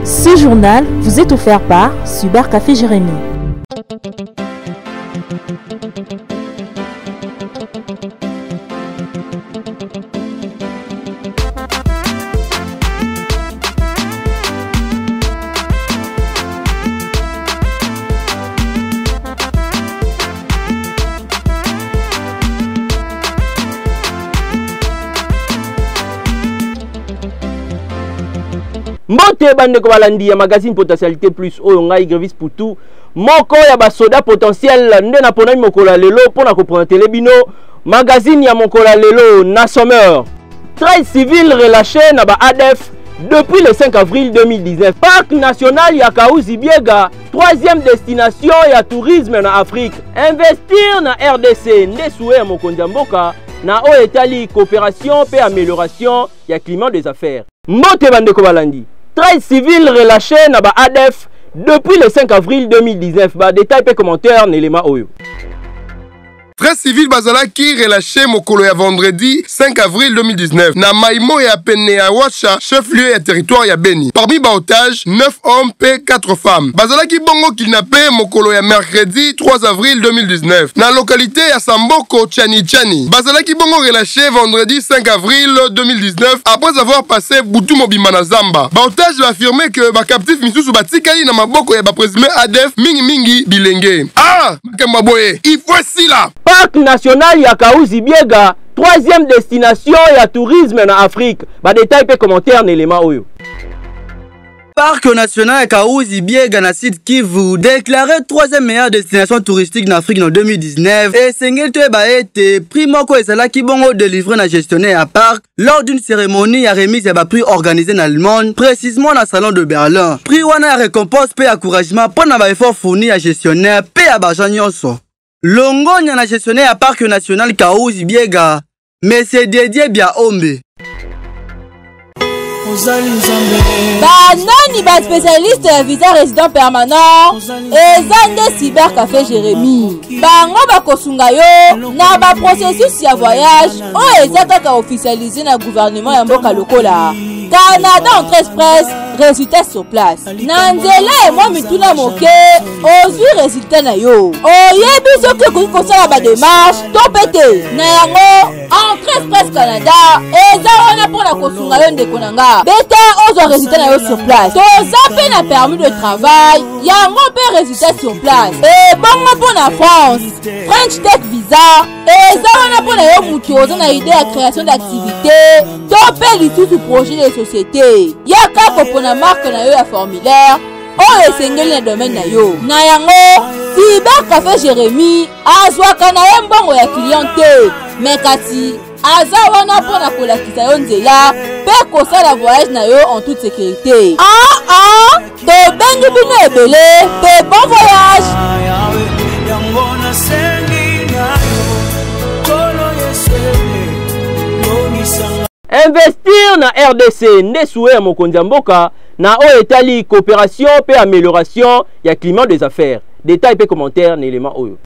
Ce journal vous est offert par Super Café Jérémy. Mbote bande ko balandi ya magazine potentialité plus oyo ngai Grevis Poutou moko ya basoda potentiel nde na pona mokolo lelo pona ko présenter bino magazine ya mokolo lelo na sommeur. Trail civil relâché na ba ADF depuis le 5 avril 2019. Parc national ya Kahuzi Biega, troisième destination ya tourisme na Afrique. Investir na RDC nde souhait mokonzi mboka na o etali coopération pe amélioration ya climat des affaires. Mbote bande ko balandi. Trail civil relâché na ba ADF depuis le 5 avril 2019. Ba détail et commentaire n'élément oyo. Trail civil bazala qui relâché mokolo ya vendredi 5 avril 2019 na Maïmo ya Pene ya Wacha, chef-lieu ya territoire ya Beni. Parmi ba otages, 9 hommes et 4 femmes. Bazala qui bongo kidnappé mokolo ya mercredi 3 avril 2019 na localité ya Samboko Chani. Bazala qui bongo relâché vendredi 5 avril 2019 après avoir passé Boutou Mobimba na Zamba. Ba otages va affirmer que ba captif misusu batikali na maboko ya ba présumé ADF mingi bilenge. Ah, makambaboye, il faut si là. Parc national ya Kahuzi Biega, troisième destination ya tourisme en Afrique. Ba détail et commentaire n'élément oyo. Parc national ya Kahuzi Biega na Sud Kivu déclaré troisième meilleure destination touristique en Afrique en 2019 et sengel to ba été prix moko ezala ki bongo délivré na gestionnaire à parc lors d'une cérémonie ya remise ya ba prix organisé dans le monde, précisément dans le salon de Berlin. Prix wana ya récompense pe encouragement pour na ba effort fourni à gestionnaire pe ya ba nyonso. Longonya na gestionnaire à parc national Kahuzi Biega, mais c'est dédié bien Ombe. Banani ba spécialiste ya visa résident permanent ezande Cyber Café Jérémy. Bango bakosunga yo na ba processus ya voyage o ezaka officialisé na gouvernement ya mboka lokola. Canada entre express, résultat sur place. Nanzela et moi mituna moke, ozui résultat na yo. Oyebi soki koki kosala ba démarche, to pété. Na yango entre express Canada, eza wana pona kosunga yo ndeko nanga. Beta ozo résultat na yo sur place. Toza pe na permis de travail, yango pe résultat sur place. Et bongo pona France, French Tech Visa, eza wana pona yo mutu oza na idée ya création d'activité, to pe lisusu projet de société. Yaka kopona marque na yo ya formulaire o esengeli na domaine na yo. Na yango Cyber Café Jérémy azwaka na ye mbongo ya cliente mekati aza wana mpona kolakisa yo nzela pe kosala voyage na yo en toute sécurité. Tobengi bino ebele pe bon voyage. Investir na RDC nde souhait ya mokonzi mboka na o etali coopération pe amélioration ya climat des affaires. Détail et commentaire n'élément oyo.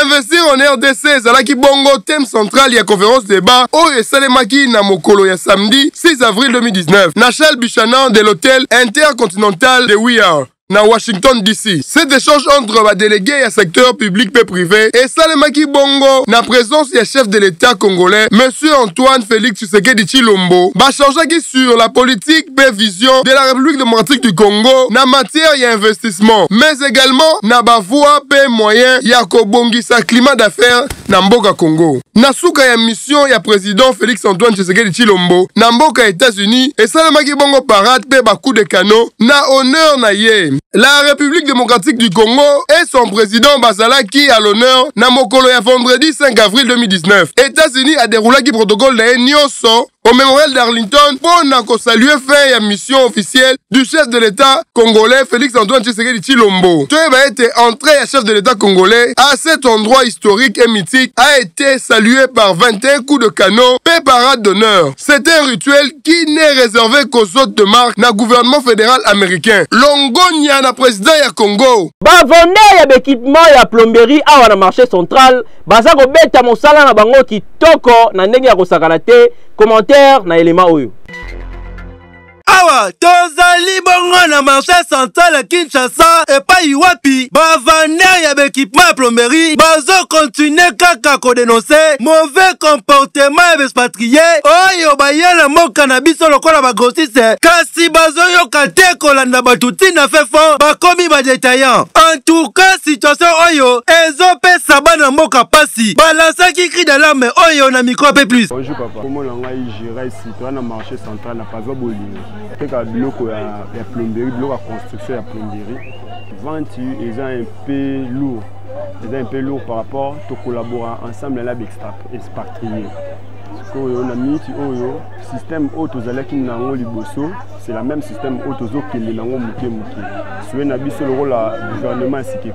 Investir en RDC ezalaki bongo thème central ya conférence débat oyo esalemaki na mokolo ya samedi 6 avril 2019 na Charles Buchanan de l'hôtel intercontinental de Weir na Washington DC. Cet échange entre les délégués à secteur public et privé et Salemaki Bongo na présence du chef de l'État congolais Monsieur Antoine Félix Tshisekedi Tshilombo ba changeaki sur la politique et vision de la République démocratique du Congo na matière et investissement, mais également na ba voie et moyen ya kobongisa climat d'affaires na mboka Congo. Na suka ya mission ya président Félix Antoine Tshisekedi Tshilombo na mboka États-Unis et Salemaki Bongo parade pe ba coup de canon na honneur na ye. La République démocratique du Congo et son président Bazalaki à l'honneur na mokolo ya vendredi 5 avril 2019. États-Unis a déroulé le protocole de Nyonso au mémorial d'Arlington pour saluer fin la mission officielle du chef de l'État congolais Félix Antoine Tshisekedi Tshilombo. Tout a été entré à chef de l'État congolais à cet endroit historique et mythique a été salué par 21 coups de canon et parade d'honneur. C'est un rituel qui n'est réservé qu'aux hôtes de marque na gouvernement fédéral américain. Longonia na président ya Congo. Bavonde ya équipement ya plomberie awa na marché central baza ko beta mosala na bango kitoko na ndenge ya kosakana te. Commentaire na élément oyo. Awa tozali Seulement na marché central à Kinshasa et pas Iwapi, bavaner ya équipement à plomberie, bazo continuer kaka ko dénoncer mauvais comportement et expatrié. Oyo bayela mo cannabis lokola ba grossiste. Kasi bazo yo kate kolanda batuti na fait fort, bakomi ba détaillant. En tout cas, situation oyo ezopesa bana mboka pasi. Balança qui crie d'alarme oyo na micro peu plus. Bonjour papa. Comment on a géré ici dans le marché central na pas bolingo. Kaka biloko ya plomberie, biloko ya construction ya plomberie. Vente ils ont un peu lourd. Ils ont un peu lourd par rapport à collaborer ensemble là avec expatriés. On a mis le système autozala qui n'a pas liboso, c'est le même système autozo qui n'a pas muké. Si on a vu le rôle du gouvernement qui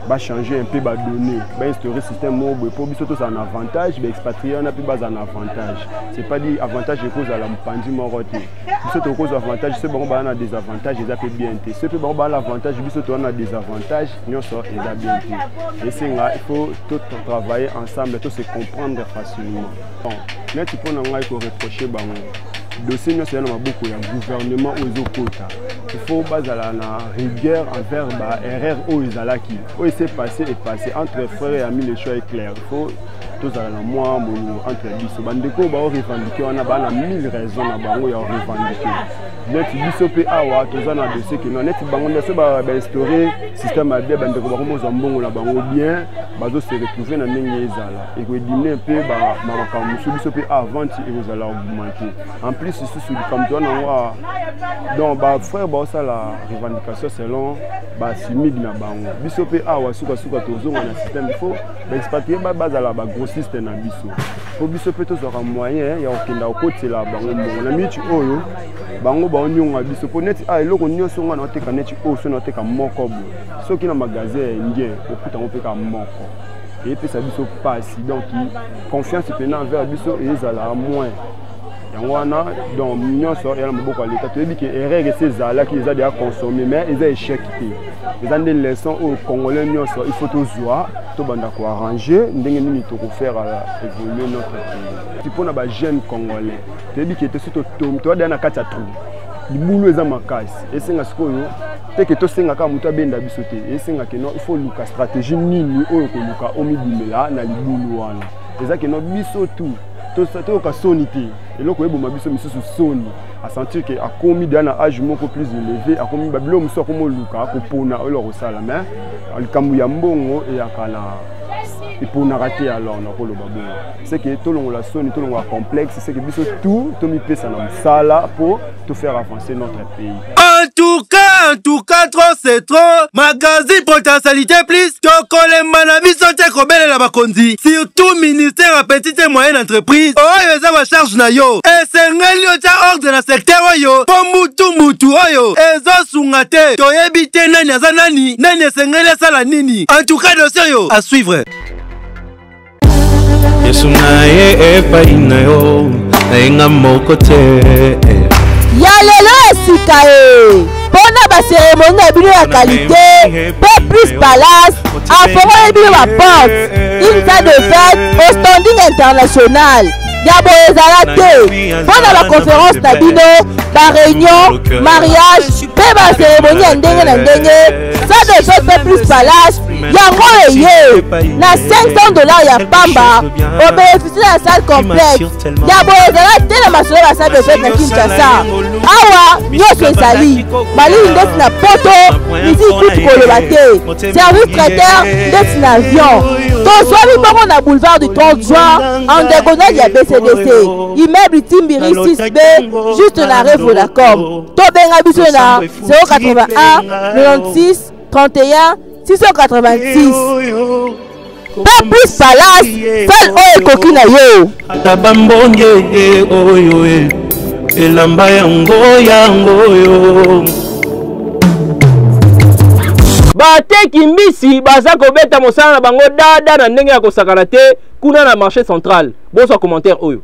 va changer un peu, va donner, va instaurer un système pour biso tous un avantage, mais expatriés on a plus un avantage. C'est pas dit avantage et cause à la pendu moroté. Biso to cause avantage, c'est bon on a des avantages, ils appellent bien té. C'est bon on a l'avantage, biso to on a des avantages, nous ça ils a bien té. Et c'est là il faut tout travailler ensemble, tout se comprendre facilement. Mais tu peux nous reprocher le dossier national beaucoup le gouvernement aux quotas. Il faut baser la rigueur envers erreur aux Izalaki. Où il s'est passé et passé entre frères et amis, les choix est clair. Il faut tous à la moi entre les bandeko ba revendiquer on a 1000 raisons na bango ya revendiquer. Net biso pe awa tous na dossier que non net bango ndeso ba instaurer système à bien bandeko ba komo zambongo na bango bien bazo se retrouver na ndenge ezala et ko diminuer un peu ba makambo biso pe avant et vous allez augmenter. En plus ici sur le campement donc ba frère ba ça la revendication selon ba simig na bango. Biso pe awa suka tozonga na système il faut ba expatrier ba base la ba grossiste na biso. Pour biso pe tozora moyen ya okenda okotela bango na mitu oyo bango ba onyonga biso po net eloko nyonso nga na oteka net oyo so na oteka moko bo. Soki na magasin indien okuta opeka moko. Et puis ça biso passe donc confiance maintenant envers biso et ezala moins. Yangwana donc nyonso ya maboko l'état to ebi ke erreur ces là qui les a déjà consommé mais ils ont échec. Ils ont des leçons aux Congolais nyonso il faut toujours to banda ko arranger ndenge nini to ko faire évoluer notre pays. Tu pona ba jeune congolais. To ebi ke to sito to da na kata trou. Libulu eza makasi. Esenga sikoyo te ke to senga ka mutu abenda biso te. Esenga ke no il faut luka stratégie nini oyo ko luka omidimela na libulu wana. Eza ke no biso tout to ka sonité et loko ebo mabiso misusu soni à sentir que a commis dans un âge beaucoup plus élevé a commis babilo muso comme luka ko pona olo ko sala mais alikamu ya mbongo et akala et pour na rater alors na ko lo babongo c'est que to longo la soni to longo complexe c'est que biso tout to mi pesa na sala pour te faire avancer notre pays. En tout cas, trop c'est trop. Magazine potentialité plus. Tokole manabi sote kobele la bakonzi. Surtout ministère à petite et moyenne entreprise. Oyo eza ba charge na yo. Esengeli yo tia ordre na secteur oyo. Po mutu oyo. Ezo sungate. Toyebi te nani aza nani. Nani esengeli sala nini. En tout cas dossier yo à suivre. Yesunaye epa inayo. Enga mokote. Ya lelo esika e pona ba cérémonie ya bino ya qualité pe plus palace afongo ebino ba porte une salle de fête au standing international ya boye ezala te pona ba conférence na bino ba réunion mariage pe ba cérémonie ya ndenge na ndenge salle de fête pe plus palace yango eye na $500 ya pamba obénéficie la salle complète ya boye ezala te na masolo ya salle de fête na Kinshasa awa nyonso ezali malili ndeti na poto misi kutu koloba te service traiteur ndeti na avion tozwami bongo na boulevard du 30 juin en diagonale ya BCDC immeuble Timbiri 6B juste na rue Vodacom tobenga biso na 081 96 31 686 pas plus palace seul oyo ekoki na yo tabambonge oyo elamba yango yo bateki mbisi baza kobeta mosala na bango dada na ndenge ya kosakana te kuna na marché central. Bonsoir commentaire oyo.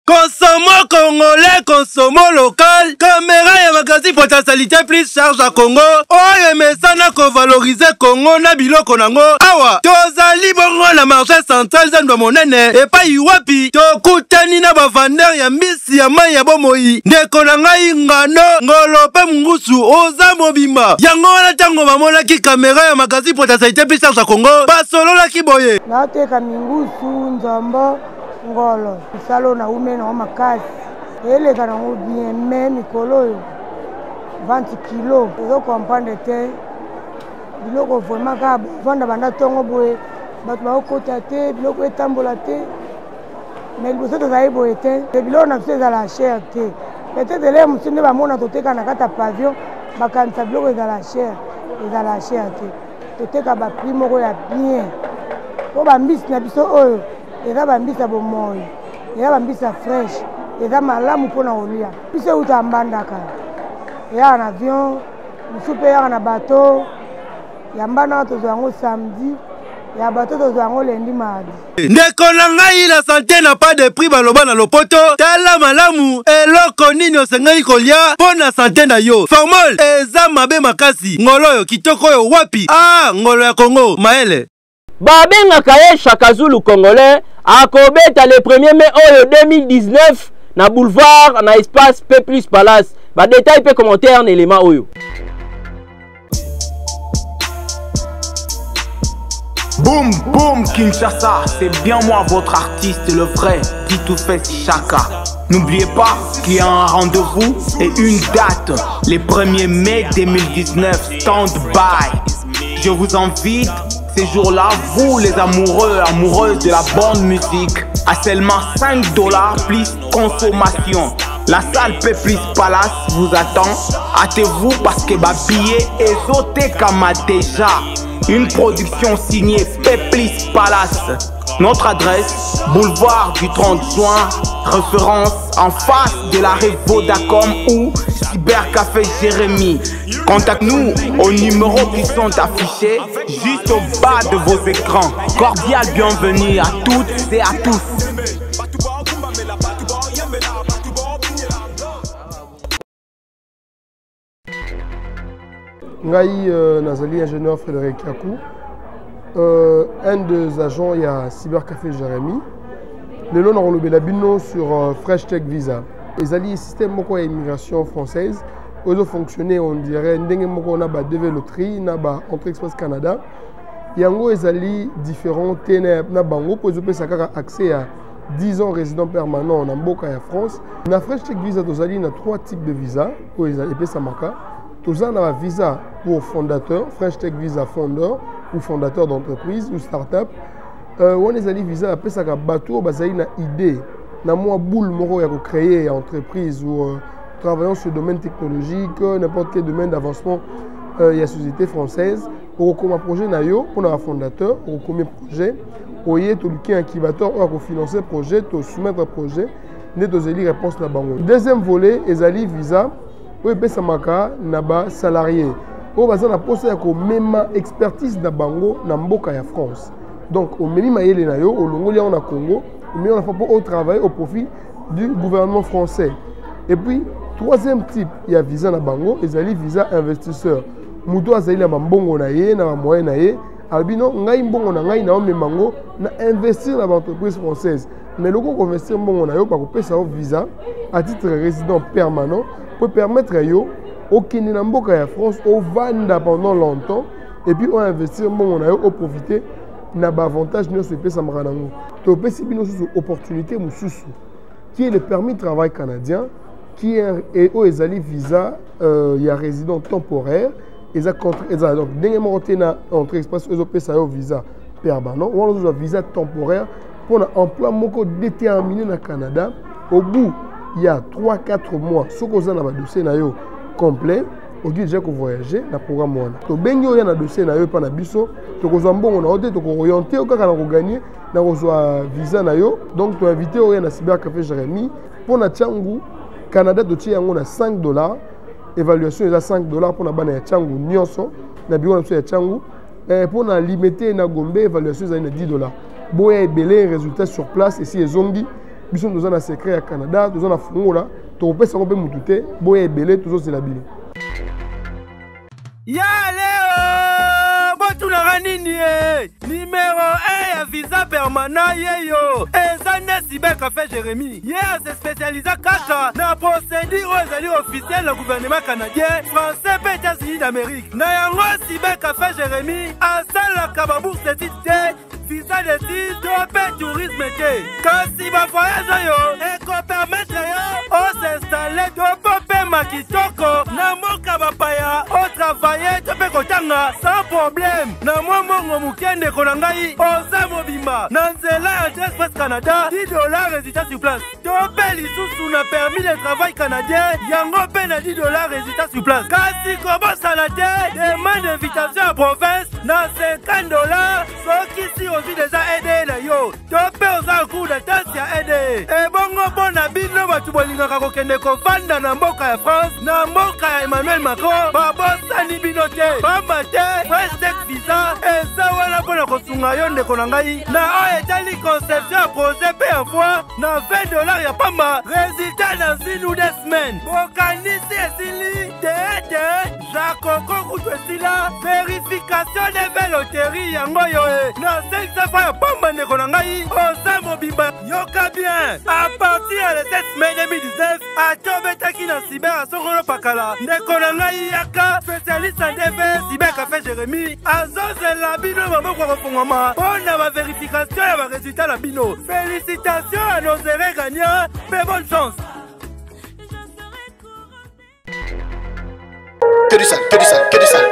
Consommons congolais, consommons local. Caméra et magazine potentialité plus charge à Congo. Oye mesana ko valoriser Congo na biloko nango. Awa tozali bongo na marché central zando monene et pas iwapi tokutani na ba vendeur ya mbisi ya mai ya bomoi. Ndeko na ngai ngano ngolope mungusu oza mobimba. Yango wana tango bamona ki caméra ya magazine potentialité plus charge à Congo. Basolola ki boye. Na teka mingusu nzombo ngolo. Salo na umena o makasi. Ele kana ngo bien même mikolo 20 kilos. Ezo comprendre te. Biloko vraiment ka vanda banda tongo boye. Bato ba okota te, biloko etambola te. Mais liboso tozali boye te. Biloko na biso ezala cher te. Peut-être les musu nde bamona toteka na kata pavillon bakanisa biloko ezala cher te. Toteka ba prix moko ya bien. Po bambisi na biso oyo eza bambisi ya bomoi. Eza bambisi ya fresh. Eza malamu mpona kolia. Biso euta mbandaka. Eya na avion, musu mpe eyaka na bateau. Ya mbandaka tozwa yango samedi. Ya bateau tozwa yango lundi mardi. Ndeko na ngai la santé n'a pas de prix baloba na lopoto. Tala malamu eloko nini osengeli kolia pona santé na yo. Formol eza mabe makasi. Ngolo yo kitoko yo wapi? Ah, ngolo ya Congo, maele. Babengaka ye Chaka Zulu congolais akobeta le 1er mai oyo 2019 na boulevard na espace P+ Palace. Ba détail pe commentaire na élément oyo. Boum boum Kinshasa, c'est bien moi votre artiste, le vrai Titoufès Chaka. N'oubliez pas qu'il y a un rendez-vous et une date, le 1er mai 2019, stand by. Je vous invite ces jours-là, vous les amoureux, amoureuses de la bonne musique, à seulement $5 plus consommation. La salle P+ Palace vous attend. Hâtez-vous parce que ma billet est sauté comme déjà. Une production signée P+ Palace. Notre adresse, boulevard du 30 juin, référence en face de la rue Vodacom ou Cybercafé Jérémy. Contacte-nous aux numéros qui sont affichés juste au bas de vos écrans. Cordial bienvenue à toutes et à tous. Ngai Nazali, ingénieur Frédéric Yakou. Un des agents, il y a Cybercafé Jérémy. Le nom on le bino sur Fresh Tech Visa. Les alliés système moko immigration française. Ils fonctionné, on dirait, ndenge moko na ba DV loterie, na ba Entrée Express Canada. Yango les alliés différents ténèbres na bango pour ils ont accès à 10 ans résident permanent en Mboka et France. Na Fresh Tech Visa, ils ont 3 types de visas pour les alliés Samaka. Tous en a visa pour fondateur, Fresh Tech Visa fondeur ou fondateur d'entreprise ou start-up. On les a dit visa après ça bateau basé une idée, na moi boule moro ya créer entreprise ou travaillant sur le domaine technologique, n'importe quel domaine d'avancement il y a société française. Pour comme un projet na yo pour un fondateur, pour combien projet, pour y tout le incubateur pour financer le projet, pour soumettre un projet, né deux réponse la banque. Deuxième volet, les alliés visa. Oui, Pessamaka naba salarié. Au bazar na poste ya ko même expertise na bango na mboka ya France. Donc au meni mayele na yo au longo ya na Congo, mais on a fait pour travailler au profit du gouvernement français. Et puis troisième type, il y a visa na bango, ils allaient visa investisseur. Muto azali na mbongo na ye na moyen na ye, albino ngai mbongo na ngai na memango na investir dans l'entreprise française. Mais le ko investir mbongo na yo pa ko pesa visa à titre résident permanent pour permettre à yo au Kenya mboka ya France au vendre pendant longtemps et puis on investir bon on a au profiter na ba avantage nous se pesa maranango to pesi bino sous opportunité mususu qui est le permis de travail canadien qui est au ezali visa il y a résident temporaire et ça contre donc dernièrement na entrée express au pesa yo visa permanent ou on a visa temporaire pour un emploi moko déterminé na Canada au bout il y a 3-4 mois, ce que vous avez dans le dossier complet, vous dites déjà que vous voyagez dans le programme. Donc, si vous avez un dossier dans le biso, vous avez un bon orienté, vous orienté, vous avez gagné, vous avez un visa. Donc, vous invité à Cybercafé Jérémy pour le Canada, vous avez $5. Évaluation est à $5 pour la banane Tchangou Nyonso, na bureau de Tchangou. Pour la limiter na Gombe, évaluation est à $10. Vous avez belé résultat sur place ici les zombies. Nous sommes dans un secret à Canada, nous sommes à Fongola, nous sommes à Moutoute, nous sommes à Belé, nous sommes à Belé. Yaleo botulaka nini numéro 1 ya visa permanent yeyo ezane Cyber Café Jérémy ye se spécialise kaka na procédure oyo ezali officielle na gouvernement canadien français mpe États-Unis d'Amérique na yango Cyber Café Jérémy asalaka babourse d'études te visa d'études to mpe tourisme te kasi bavoyage oyo ekopermettre yo osinstalle to mpo pema kitoko na mboka bapaya otravaye to mpe kotanga sans problème na mwa mbongo moke ndeko na ngai oza mobimba na nzela ya Express Canada $10 résultat sur place to mpe lisusu na permis de travail canadien yango mpe na $10 résultat sur place kasi kobosana te demande d'invitation à province na $50 soki si ozwi deja aide na yo to mpe oza cours d'attente ya aide ebongo mpo na bino bato bolingaka kokende kovanda na mboka ya France na mboka ya Emmanuel Macron babosani bino te pamba te fresh visa eza wana mpo na kosunga yo ndeko na ngai na oyo etali conception ya projet mpe ya fois na $20 ya pamba résultat na zinu de semaine bokanisi esili teete jakoko kutu esila verification de veloterie yango yo na 500 francs ya pamba ndeko na ngai oza mobimba yoka bien à partir ya le 7 mai 2019 atobetaki na cyber asongolo pakala ndeko na ngai yaka spécialiste en DV Cyber Café Jérémy azozela bino maboko kofungwama mpo na bavérification ya baresultat na bino félicitations à nos heureux gagnants mpe bonne chance. Que du sale, que du sale, que du sale.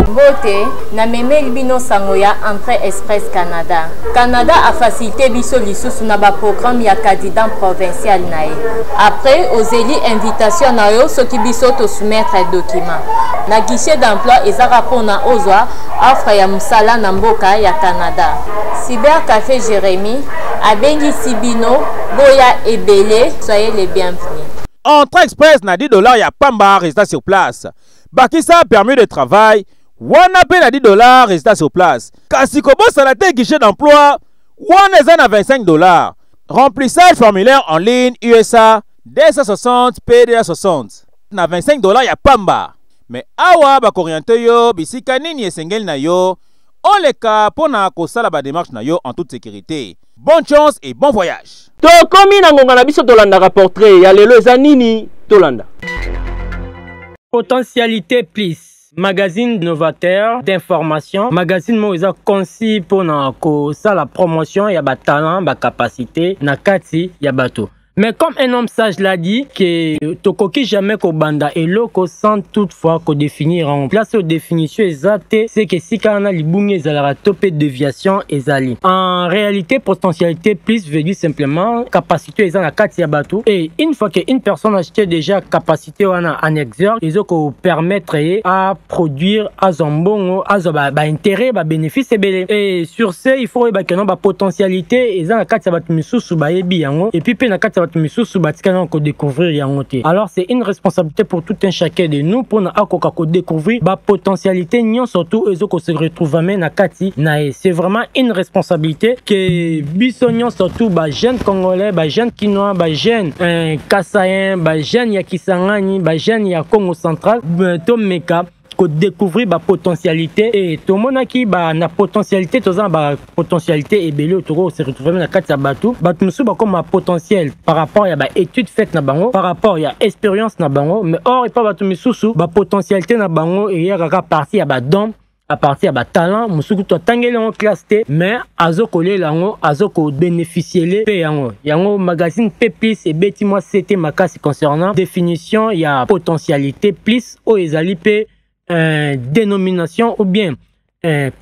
Bote na memeli bino sango ya Entrée Express Canada. Canada a facilité biso lisusu na ba programme ya candidat provincial na ye. Après ozeli invitation na yo soki biso to soumettre document. Na guichet d'emploi ezaka pona ozwa offre ya musala na mboka ya Canada. Cyber Café Jérémy abengi sibino boya ebele soyez les bienvenus. Entrée Express na $10 ya pamba résultat sur place. Bakisa permis de travail, wana pe na $10 résultat sur place. Kasi kobosana te guichet d'emploi, wana eza na $25. Remplissage formulaire en ligne USA D160 PDA60 na $25 ya pamba. Mais awa bakoriente yo bisika nini esengeli na yo, oleka pona kosala ba démarche na yo en toute sécurité. Bonne chance et bon voyage. Tokomi na ngonga na biso tolanda portrait ya lelo eza nini tolanda. Potentialité plus magazine novateur d'information magazine mo eza conçu pour na ko la promotion ya ba talent ba capacité na kati ya bato. Mais comme un homme sage l'a dit, que tokoki jamais ko banda eloko sans toutefois ko définir en place aux définitions exactes, c'est que si kana libungi ezala topé déviation ezali. En réalité, potentialité plus veut dire simplement capacité ezana kati ya bato. Et une fois que une personne a acheté déjà capacité wana en exergue, ils ko permettre à produire à zombongo, à ba intérêt, ba bénéfice ebele. Et sur ce, il faut ba kenon ba potentialité ezana kati ya bato misusu ba yebi yango. Et puis pe na kati découvrir. Alors c'est une responsabilité pour tout un chacun de nous pour découvrir la potentialité surtout se retrouve na kati nae. C'est vraiment une responsabilité que bisognon surtout ba jeunes congolais, ba jeunes quinois, ba jeunes kassaïens, ba jeunes ya Kisangani, ba jeunes ya Congo central, tomeka découvrir la potentialité et tout le monde qui ba na potentialité tout ça ba potentialité et belé autour se retrouver na kati ya batou batou musu ba comme potentiel par rapport ya ba étude faite na bango par rapport ya expérience na bango mais or et pas batou musu ba potentialité na bango et ya ka partie ya ba don à partir de talent musu to tangeli en classe T mais azoko le lango azoko bénéficier le pe yango magazine P+ et beti moi c'était makasi concernant définition ya potentialité plus o ezali pe dénomination ou bien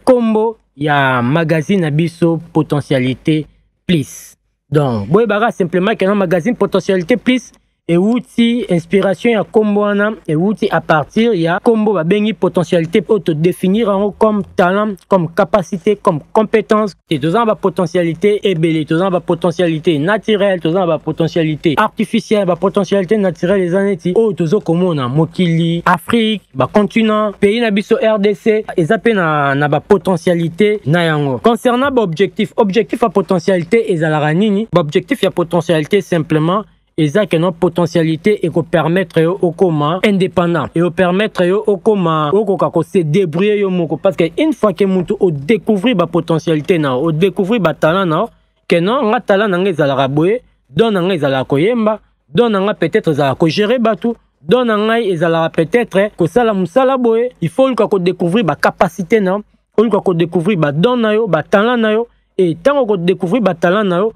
combo ya magazine abisso potentialité plus. Donc boy bara simplement qu'un magazine potentialité plus et outil inspiration ya combo ana et outil à partir ya combo ba bengi potentialité pour te définir comme talent, comme capacité, comme compétence. Et tout ça ba potentialité ebele, tout ça ba potentialité naturelle, tout ça ba potentialité artificielle, ba potentialité naturelle les aneti. Oh tout ça comme on a mokili, Afrique, ba continent, pays na biso RDC, ezapé na ba potentialité na yango. Concernant ba objectif à potentialité ezalaka nini? Ba objectif ya potentialité simplement eza que notre potentialité et ko permettre yo okoma indépendant et permettre yo okoma okoka ko se débrouiller yo moko parce que une fois que mutu o découvrir ba potentialité na o découvrir ba talent na que non nga talent na ngeza la boye don na ngeza la koyemba don na nga peut-être za ko gérer batou don na ngai ezala peut-être ko sala musala boye il faut ko découvrir ba capacité na ko découvrir ba don na yo ba talent na yo et tant ko découvrir ba talent na yo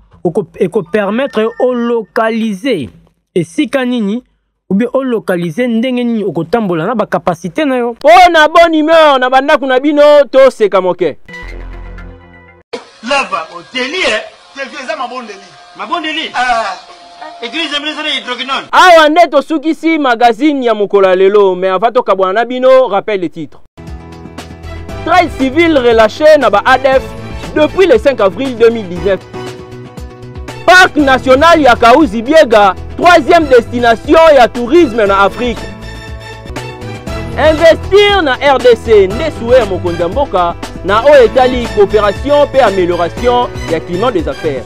et ko permettre au localiser et si kanini ou bien au localiser ndenge nini o ko tambola na ba capacité na yo pona bonne humeur na banda kuna bino to seka moke lava au délire c'est ça ma bonne délire église ministre hydroquinone awa nde tosukisi magazine ya mokola lelo mais avant tokabwana na bino rappel les titres 13 civils relâchés na ba ADF depuis le 5 avril 2019. Parc national ya Kahuzi Biega, 3e destination ya tourisme na Afrique. Investir na RDC nde souhait ya mokonzi mboka na o etali coopération pe amélioration ya climat des affaires.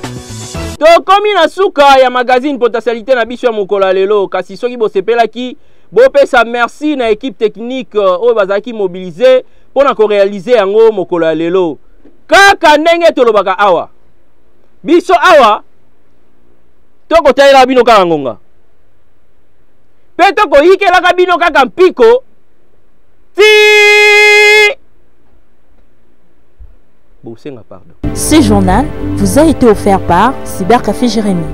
Tokomi na suka ya magazine potentialité na biso ya mokola lelo kasi soki bosepelaki bopesa merci na équipe technique oyo bazalaki mobilisé pona ko réaliser yango mokola lelo. Kaka ndenge tolobaka awa biso awa toko taira bino kaka ngonga pe toko yikelaka bino kaka mpiko ti bosenga pardon. Ce journal vous a été offert par Cybercafé Jérémy.